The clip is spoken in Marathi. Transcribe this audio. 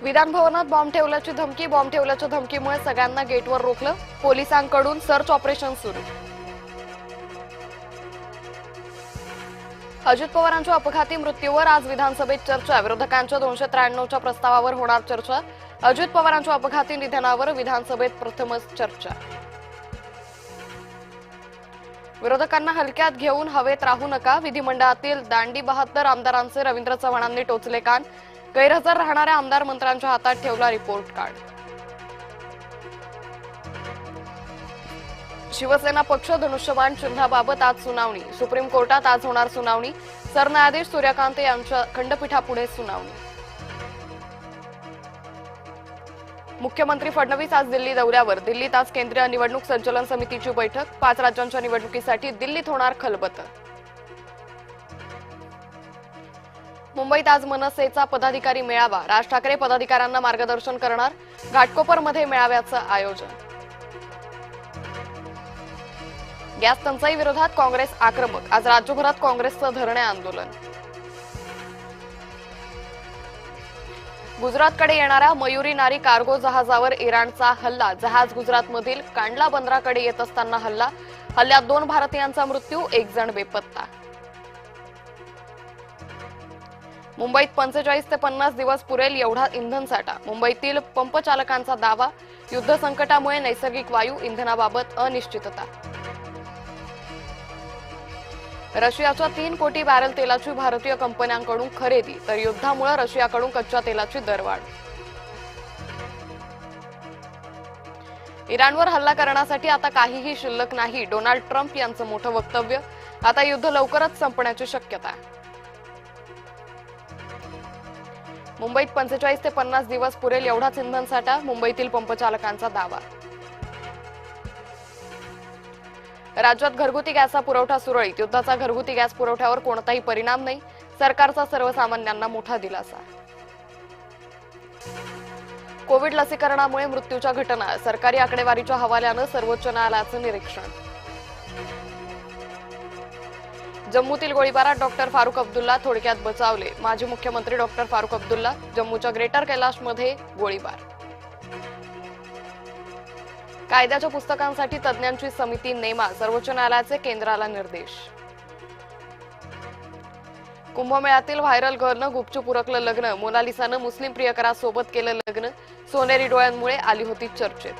विधान भवनात बॉम्ब ठेवल्याच्या धमकीमुळे सगळ्यांना गेटवर रोखलं, पोलिसांकडून सर्च ऑपरेशन सुरू। अजित पवारांच्या अपघाती मृत्यूवर आज विधानसभेत चर्चा, विरोधकांच्या 293च्या प्रस्तावावर होणार चर्चा। अजित पवारांच्या अपघाती निधनावर विधानसभेत प्रथमच चर्चा। विरोधकांना हलक्यात घेऊन हवेत राहू नका, विधिमंडळातील दांडी 72 आमदारांचे रवींद्र चव्हाणांनी टोचले कान, गैरहजर राहणाऱ्या आमदार मंत्र्यांच्या हातात ठेवला रिपोर्ट कार्ड। शिवसेना पक्ष धनुष्यबाण चिन्हाबाबत आज सुनावणी, सुप्रीम कोर्टात आज होणार सुनावणी, सरन्यायाधीश सूर्यकांत यांच्या खंडपीठापुढे सुनावणी। मुख्यमंत्री फडणवीस आज दिल्ली दौऱ्यावर, दिल्लीत आज केंद्रीय निवडणूक संचालन समितीची बैठक, 5 राज्यांच्या निवडणुकीसाठी दिल्लीत होणार खलबतं। मुंबईत आज मनसेचा पदाधिकारी मेळावा, राज ठाकरे पदाधिकाऱ्यांना मार्गदर्शन करणार, घाटकोपरमध्ये मेळाव्याचं आयोजन। गॅस टंचाई विरोधात काँग्रेस आक्रमक, आज राज्यभरात काँग्रेसचं धरणे आंदोलन। गुजरातकडे येणाऱ्या मयुरी नारी कार्गो जहाजावर इराणचा हल्ला, जहाज गुजरातमधील कांडला बंदराकडे येत असताना हल्ला, हल्ल्यात 2 भारतीयांचा मृत्यू, 1 जण बेपत्ता। मुंबईत 45 ते 50 दिवस पुरेल एवढा इंधनसाठा, मुंबईतील पंप चालकांचा दावा, युद्ध संकटामुळे नैसर्गिक वायू इंधनाबाबत अनिश्चितता। रशियाच्या 3 कोटी बॅरल तेलाची भारतीय कंपन्यांकडून खरेदी, तर युद्धामुळे रशियाकडून कच्च्या तेलाची दरवाढ। इराणवर हल्ला करण्यासाठी आता काहीही शिल्लक नाही, डोनाल्ड ट्रम्प यांचं मोठं वक्तव्य, आता युद्ध लवकरच संपण्याची शक्यता। मुंबईत 45 ते 50 दिवस पुरेल एवढाच इंधनसाठा, मुंबईतील पंपचालकांचा दावा। राज्यात घरगुती गॅसचा पुरवठा सुरळीत, युद्धाचा घरगुती गॅस पुरवठ्यावर कोणताही परिणाम नाही, सरकारचा सर्वसामान्यांना मोठा दिलासा। कोविड लसीकरणामुळे मृत्यूच्या घटना, सरकारी आकडेवारीच्या हवाल्यानं सर्वोच्च न्यायालयाचं निरीक्षण। जम्मूतील गोळीबारात डॉक्टर फारुख अब्दुल्ला थोडक्यात बचावले, माजी मुख्यमंत्री डॉक्टर फारुख अब्दुल्ला, जम्मूच्या ग्रेटर कैलाशमध्ये गोळीबार। कायद्याच्या पुस्तकांसाठी तज्ज्ञांची समिती नेमा, सर्वोच्च न्यायालयाचे केंद्राला निर्देश। कुंभमेळ्यातील व्हायरल गर्लनं गुपचूप उरकलं लग्न, मोनालिसानं मुस्लिम प्रियकरासोबत केलं लग्न, सोनेरी डोळ्यांमुळे आली होती चर्चेत।